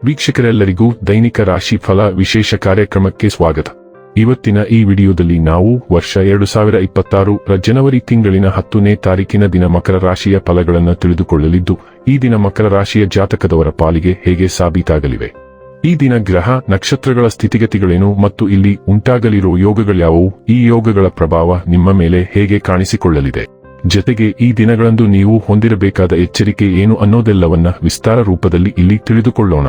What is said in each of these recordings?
ವೀಕ್ಷಕರೆಲ್ಲರಿಗೂ ದೈನಿಕ ರಾಶಿ ಫಲ ವಿಶೇಷ ಕಾರ್ಯಕ್ರಮಕ್ಕೆ ಸ್ವಾಗತ. ಇವತ್ತಿನ ಈ ವಿಡಿಯೋದಲ್ಲಿ ನಾವು ವರ್ಷ 2026 ಜನವರಿ ತಿಂಗಳಿನ 10ನೇ ತಾರೀಕಿನ ದಿನ ಮಕರ ರಾಶಿಯ ಫಲಗಳನ್ನು ತಿಳಿದುಕೊಳ್ಳಲಿದ್ದು, ಈ ದಿನ ಮಕರ ರಾಶಿಯ ಜಾತಕದವರ ಪಾಲಿಗೆ ಹೇಗೆ ಸಾಬೀತಾಗಲಿವೆ, ಈ ದಿನ ಗ್ರಹ ನಕ್ಷತ್ರಗಳ ಸ್ಥಿತಿಗತಿಗಳೇನು ಮತ್ತು ಇಲ್ಲಿ ಉಂಟಾಗಲಿರುವ ಯೋಗಗಳ್ಯಾವುವು, ಈ ಯೋಗಗಳ ಪ್ರಭಾವ ನಿಮ್ಮ ಮೇಲೆ ಹೇಗೆ ಕಾಣಿಸಿಕೊಳ್ಳಲಿದೆ, ಜತೆಗೆ ಈ ದಿನಗಳಂದು ನೀವು ಹೊಂದಿರಬೇಕಾದ ಎಚ್ಚರಿಕೆ ಏನು ಅನ್ನೋದೆಲ್ಲವನ್ನ ವಿಸ್ತಾರ ರೂಪದಲ್ಲಿ ಇಲ್ಲಿ ತಿಳಿದುಕೊಳ್ಳೋಣ.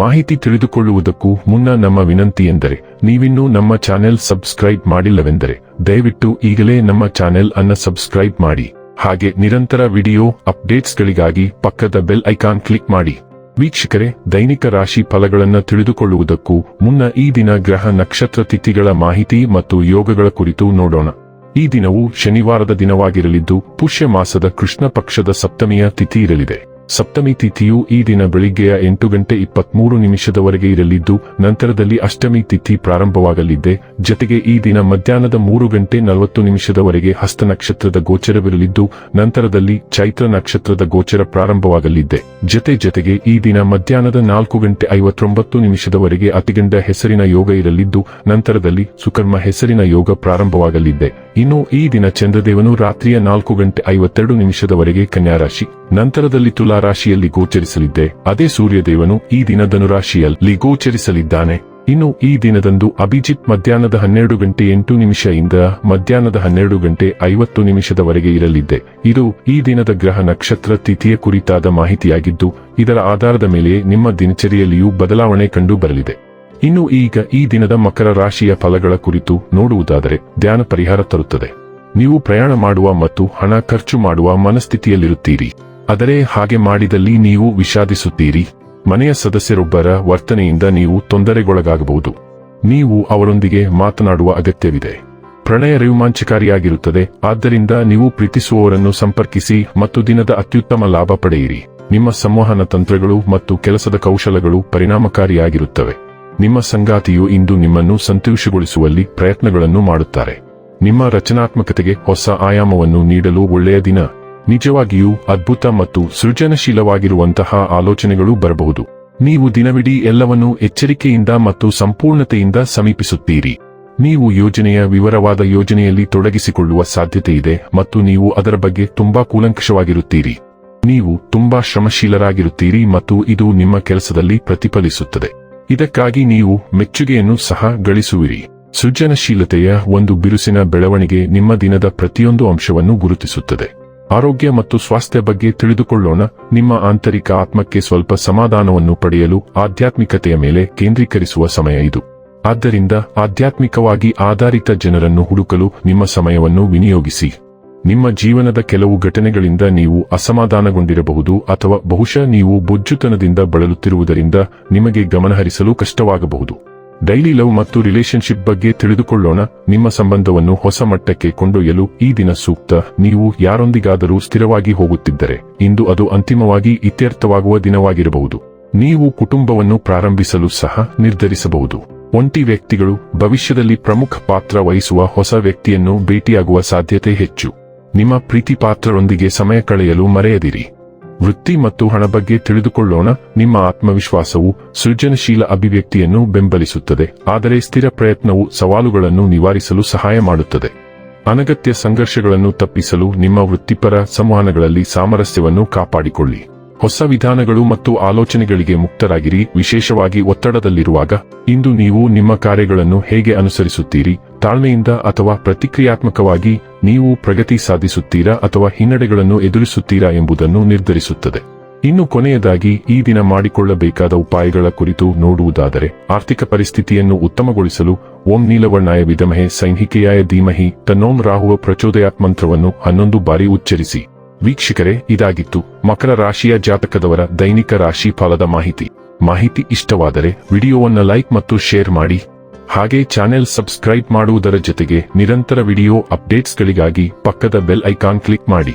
ಮಾಹಿತಿ ತಿಳಿದುಕೊಳ್ಳುವುದಕ್ಕೂ ಮುನ್ನ ನಮ್ಮ ವಿನಂತಿ ಎಂದರೆ, ನೀವಿನ್ನೂ ನಮ್ಮ ಚಾನೆಲ್ ಸಬ್ಸ್ಕ್ರೈಬ್ ಮಾಡಿಲ್ಲವೆಂದರೆ ದಯವಿಟ್ಟು ಈಗಲೇ ನಮ್ಮ ಚಾನೆಲ್ ಅನ್ನು ಸಬ್ಸ್ಕ್ರೈಬ್ ಮಾಡಿ. ಹಾಗೆ ನಿರಂತರ ವಿಡಿಯೋ ಅಪ್ಡೇಟ್ಸ್ಗಳಿಗಾಗಿ ಪಕ್ಕದ ಬೆಲ್ ಐಕಾನ್ ಕ್ಲಿಕ್ ಮಾಡಿ. ವೀಕ್ಷಕರೇ, ದೈನಿಕ ರಾಶಿ ಫಲಗಳನ್ನು ತಿಳಿದುಕೊಳ್ಳುವುದಕ್ಕೂ ಮುನ್ನ ಈ ದಿನ ಗ್ರಹ ನಕ್ಷತ್ರ ತಿಥಿಗಳ ಮಾಹಿತಿ ಮತ್ತು ಯೋಗಗಳ ಕುರಿತು ನೋಡೋಣ. ಈ ದಿನವು ಶನಿವಾರದ ದಿನವಾಗಿರಲಿದ್ದು, ಪುಷ್ಯ ಮಾಸದ ಕೃಷ್ಣ ಪಕ್ಷದ ಸಪ್ತಮಿಯ ತಿಥಿ ಇರಲಿದೆ. ಸಪ್ತಮಿ ತಿಥಿಯು ಈ ದಿನ ಬೆಳಿಗ್ಗೆಯ 8:23 ಇರಲಿದ್ದು, ನಂತರದಲ್ಲಿ ಅಷ್ಟಮಿ ತಿಥಿ ಪ್ರಾರಂಭವಾಗಲಿದೆ. ಜತೆಗೆ ಈ ದಿನ ಮಧ್ಯಾಹ್ನದ 3:40 ಹಸ್ತ ನಕ್ಷತ್ರದ ಗೋಚರವಿರಲಿದ್ದು, ನಂತರದಲ್ಲಿ ಚೈತ್ರ ನಕ್ಷತ್ರದ ಗೋಚರ ಪ್ರಾರಂಭವಾಗಲಿದೆ. ಜತೆಗೆ ಈ ದಿನ ಮಧ್ಯಾಹ್ನದ 4:59 ಅತಿಗಂಡ ಹೆಸರಿನ ಯೋಗ ಇರಲಿದ್ದು, ನಂತರದಲ್ಲಿ ಸುಕರ್ಮ ಹೆಸರಿನ ಯೋಗ ಪ್ರಾರಂಭವಾಗಲಿದೆ. ಇನ್ನು ಈ ದಿನ ಚಂದ್ರದೇವನು ರಾತ್ರಿಯ 4:52 ಕನ್ಯಾ ರಾಶಿ, ನಂತರದಲ್ಲಿ ತುಲಾ ರಾಶಿಯಲ್ಲಿ ಗೋಚರಿಸಲಿದ್ದೆ. ಅದೇ ಸೂರ್ಯದೇವನು ಈ ದಿನ ಧನುರಾಶಿಯಲ್ಲಿ ಗೋಚರಿಸಲಿದ್ದಾನೆ. ಇನ್ನು ಈ ದಿನದಂದು ಅಭಿಜಿತ್ ಮಧ್ಯಾಹ್ನದ 12:08 ಇಂದ ಮಧ್ಯಾಹ್ನದ 12:50 ಇರಲಿದೆ. ಇದು ಈ ದಿನದ ಗ್ರಹ ನಕ್ಷತ್ರ ತಿಥಿಯ ಕುರಿತಾದ ಮಾಹಿತಿಯಾಗಿದ್ದು, ಇದರ ಆಧಾರದ ಮೇಲೆ ನಿಮ್ಮ ದಿನಚರಿಯಲ್ಲಿಯೂ ಬದಲಾವಣೆ ಕಂಡು ಬರಲಿದೆ. ಇನ್ನು ಈಗ ಈ ದಿನದ ಮಕರ ರಾಶಿಯ ಫಲಗಳ ಕುರಿತು ನೋಡುವುದಾದರೆ, ಧ್ಯಾನ ಪರಿಹಾರ ತರುತ್ತದೆ. ನೀವು ಪ್ರಯಾಣ ಮಾಡುವ ಮತ್ತು ಹಣ ಖರ್ಚು ಮಾಡುವ ಮನಸ್ಥಿತಿಯಲ್ಲಿರುತ್ತೀರಿ. ಆದರೆ ಹಾಗೆ ಮಾಡಿದಲ್ಲಿ ನೀವು ವಿಷಾದಿಸುತ್ತೀರಿ. ಮನೆಯ ಸದಸ್ಯರೊಬ್ಬರ ವರ್ತನೆಯಿಂದ ನೀವು ತೊಂದರೆಗೊಳಗಾಗಬಹುದು. ನೀವು ಅವರೊಂದಿಗೆ ಮಾತನಾಡುವ ಅಗತ್ಯವಿದೆ. ಪ್ರಣಯ ರೋಮಾಂಚಕಾರಿಯಾಗಿರುತ್ತದೆ. ಆದ್ದರಿಂದ ನೀವು ಪ್ರೀತಿಸುವವರನ್ನು ಸಂಪರ್ಕಿಸಿ ಮತ್ತು ದಿನದ ಅತ್ಯುತ್ತಮ ಲಾಭ ಪಡೆಯಿರಿ. ನಿಮ್ಮ ಸಂವಹನ ತಂತ್ರಗಳು ಮತ್ತು ಕೆಲಸದ ಕೌಶಲಗಳು ಪರಿಣಾಮಕಾರಿಯಾಗಿರುತ್ತವೆ. ನಿಮ್ಮ ಸಂಗಾತಿಯು ಇಂದು ನಿಮ್ಮನ್ನು ಸಂತೋಷಗೊಳಿಸುವಲ್ಲಿ ಪ್ರಯತ್ನಗಳನ್ನು ಮಾಡುತ್ತಾರೆ. ನಿಮ್ಮ ರಚನಾತ್ಮಕತೆಗೆ ಹೊಸ ಆಯಾಮವನ್ನು ನೀಡಲು ಒಳ್ಳೆಯ ದಿನ. ನಿಜವಾಗಿಯೂ ಅದ್ಭುತ ಮತ್ತು ಸೃಜನಶೀಲವಾಗಿರುವಂತಹ ಆಲೋಚನೆಗಳು ಬರಬಹುದು. ನೀವು ದಿನವಿಡೀ ಎಲ್ಲವನ್ನೂ ಎಚ್ಚರಿಕೆಯಿಂದ ಮತ್ತು ಸಂಪೂರ್ಣತೆಯಿಂದ ಸಮೀಪಿಸುತ್ತೀರಿ. ನೀವು ಯೋಜನೆಯ ವಿವರವಾದ ಯೋಜನೆಯಲ್ಲಿ ತೊಡಗಿಸಿಕೊಳ್ಳುವ ಸಾಧ್ಯತೆಯಿದೆ ಮತ್ತು ನೀವು ಅದರ ಬಗ್ಗೆ ತುಂಬಾ ಕೂಲಂಕಷವಾಗಿರುತ್ತೀರಿ. ನೀವು ತುಂಬಾ ಶ್ರಮಶೀಲರಾಗಿರುತ್ತೀರಿ ಮತ್ತು ಇದು ನಿಮ್ಮ ಕೆಲಸದಲ್ಲಿ ಪ್ರತಿಫಲಿಸುತ್ತದೆ. ಇದಕ್ಕಾಗಿ ನೀವು ಮೆಚ್ಚುಗೆಯನ್ನು ಸಹ ಗಳಿಸುವಿರಿ. ಸೃಜನಶೀಲತೆಯ ಒಂದು ಬಿರುಸಿನ ಬೆಳವಣಿಗೆ ನಿಮ್ಮ ದಿನದ ಪ್ರತಿಯೊಂದು ಅಂಶವನ್ನು ಗುರುತಿಸುತ್ತದೆ. ಆರೋಗ್ಯ ಮತ್ತು ಸ್ವಾಸ್ಥ್ಯ ಬಗ್ಗೆ ತಿಳಿದುಕೊಳ್ಳೋಣ. ನಿಮ್ಮ ಆಂತರಿಕ ಆತ್ಮಕ್ಕೆ ಸ್ವಲ್ಪ ಸಮಾಧಾನವನ್ನು ಪಡೆಯಲು ಆಧ್ಯಾತ್ಮಿಕತೆಯ ಮೇಲೆ ಕೇಂದ್ರೀಕರಿಸುವ ಸಮಯ ಇದು. ಆದ್ದರಿಂದ ಆಧ್ಯಾತ್ಮಿಕವಾಗಿ ಆಧಾರಿತ ಜನರನ್ನು ಹುಡುಕಲು ನಿಮ್ಮ ಸಮಯವನ್ನು ವಿನಿಯೋಗಿಸಿ. ನಿಮ್ಮ ಜೀವನದ ಕೆಲವು ಘಟನೆಗಳಿಂದ ನೀವು ಅಸಮಾಧಾನಗೊಂಡಿರಬಹುದು ಅಥವಾ ಬಹುಶಃ ನೀವು ಬೊಜ್ಜುತನದಿಂದ ಬಳಲುತ್ತಿರುವುದರಿಂದ ನಿಮಗೆ ಗಮನಹರಿಸಲು ಕಷ್ಟವಾಗಬಹುದು. ಡೈಲಿ ಲವ್ ಮತ್ತು ರಿಲೇಶನ್ಶಿಪ್ ಬಗ್ಗೆ ತಿಳಿದುಕೊಳ್ಳೋಣ. ನಿಮ್ಮ ಸಂಬಂಧವನ್ನು ಹೊಸ ಮಟ್ಟಕ್ಕೆ ಕೊಂಡೊಯ್ಯಲು ಈ ದಿನ ಸೂಕ್ತ. ನೀವು ಯಾರೊಂದಿಗಾದರೂ ಸ್ಥಿರವಾಗಿ ಹೋಗುತ್ತಿದ್ದರೆ ಇಂದು ಅದು ಅಂತಿಮವಾಗಿ ಇತ್ಯರ್ಥವಾಗುವ ದಿನವಾಗಿರಬಹುದು. ನೀವು ಕುಟುಂಬವನ್ನು ಪ್ರಾರಂಭಿಸಲು ಸಹ ನಿರ್ಧರಿಸಬಹುದು. ಒಂಟಿ ವ್ಯಕ್ತಿಗಳು ಭವಿಷ್ಯದಲ್ಲಿ ಪ್ರಮುಖ ಪಾತ್ರ ವಹಿಸುವ ಹೊಸ ವ್ಯಕ್ತಿಯನ್ನು ಭೇಟಿಯಾಗುವ ಸಾಧ್ಯತೆ ಹೆಚ್ಚು. ನಿಮ್ಮ ಪ್ರೀತಿ ಪಾತ್ರರೊಂದಿಗೆ ಸಮಯ ಕಳೆಯಲು ಮರೆಯದಿರಿ. ವೃತ್ತಿ ಮತ್ತು ಹಣ ಬಗ್ಗೆ ತಿಳಿದುಕೊಳ್ಳೋಣ. ನಿಮ್ಮ ಆತ್ಮವಿಶ್ವಾಸವು ಸೃಜನಶೀಲ ಅಭಿವ್ಯಕ್ತಿಯನ್ನು ಬೆಂಬಲಿಸುತ್ತದೆ, ಆದರೆ ಸ್ಥಿರ ಪ್ರಯತ್ನವು ಸವಾಲುಗಳನ್ನು ನಿವಾರಿಸಲು ಸಹಾಯ ಮಾಡುತ್ತದೆ. ಅನಗತ್ಯ ಸಂಘರ್ಷಗಳನ್ನು ತಪ್ಪಿಸಲು ನಿಮ್ಮ ವೃತ್ತಿಪರ ಸಂವಹನಗಳಲ್ಲಿ ಸಾಮರಸ್ಯವನ್ನು ಕಾಪಾಡಿಕೊಳ್ಳಿ. ಹೊಸ ವಿಧಾನಗಳು ಮತ್ತು ಆಲೋಚನೆಗಳಿಗೆ ಮುಕ್ತರಾಗಿರಿ. ವಿಶೇಷವಾಗಿ ಒತ್ತಡದಲ್ಲಿರುವಾಗ ಇಂದು ನೀವು ನಿಮ್ಮ ಕಾರ್ಯಗಳನ್ನು ಹೇಗೆ ಅನುಸರಿಸುತ್ತೀರಿ, ತಾಳ್ಮೆಯಿಂದ ಅಥವಾ ಪ್ರತಿಕ್ರಿಯಾತ್ಮಕವಾಗಿ ನೀವು ಪ್ರಗತಿ ಸಾಧಿಸುತ್ತೀರಾ ಅಥವಾ ಹಿನ್ನಡೆಗಳನ್ನು ಎದುರಿಸುತ್ತೀರಾ ಎಂಬುದನ್ನು ನಿರ್ಧರಿಸುತ್ತದೆ. ಇನ್ನು ಕೊನೆಯದಾಗಿ ಈ ದಿನ ಮಾಡಿಕೊಳ್ಳಬೇಕಾದ ಉಪಾಯಗಳ ಕುರಿತು ನೋಡುವುದಾದರೆ, ಆರ್ಥಿಕ ಪರಿಸ್ಥಿತಿಯನ್ನು ಉತ್ತಮಗೊಳಿಸಲು ಓಂ ನೀಲವರ್ಣಾಯ ವಿದ್ಮಹೇ ಸೈನ್ಹಿಕೇಯಾಯ ಧೀಮಹಿ ತನ್ನೋಂ ರಾಹುವ ಪ್ರಚೋದಯಾತ್ ಮಂತ್ರವನ್ನು 11 ಬಾರಿ ಉಚ್ಚರಿಸಿ. ವೀಕ್ಷಕರೇ, ಇದಾಗಿತ್ತು ಮಕರ ರಾಶಿಯ ಜಾತಕದವರ ದೈನಿಕ ರಾಶಿ ಫಲದ ಮಾಹಿತಿ ಇಷ್ಟವಾದರೆ ವಿಡಿಯೋವನ್ನು ಲೈಕ್ ಮತ್ತು ಶೇರ್ ಮಾಡಿ. ಹಾಗೆ ಚಾನೆಲ್ ಸಬ್ಸ್ಕ್ರೈಬ್ ಮಾಡುವುದರ ಜೊತೆಗೆ ನಿರಂತರ ವಿಡಿಯೋ ಅಪ್ಡೇಟ್ಸ್ಗಳಿಗಾಗಿ ಪಕ್ಕದ ಬೆಲ್ ಐಕಾನ್ ಕ್ಲಿಕ್ ಮಾಡಿ.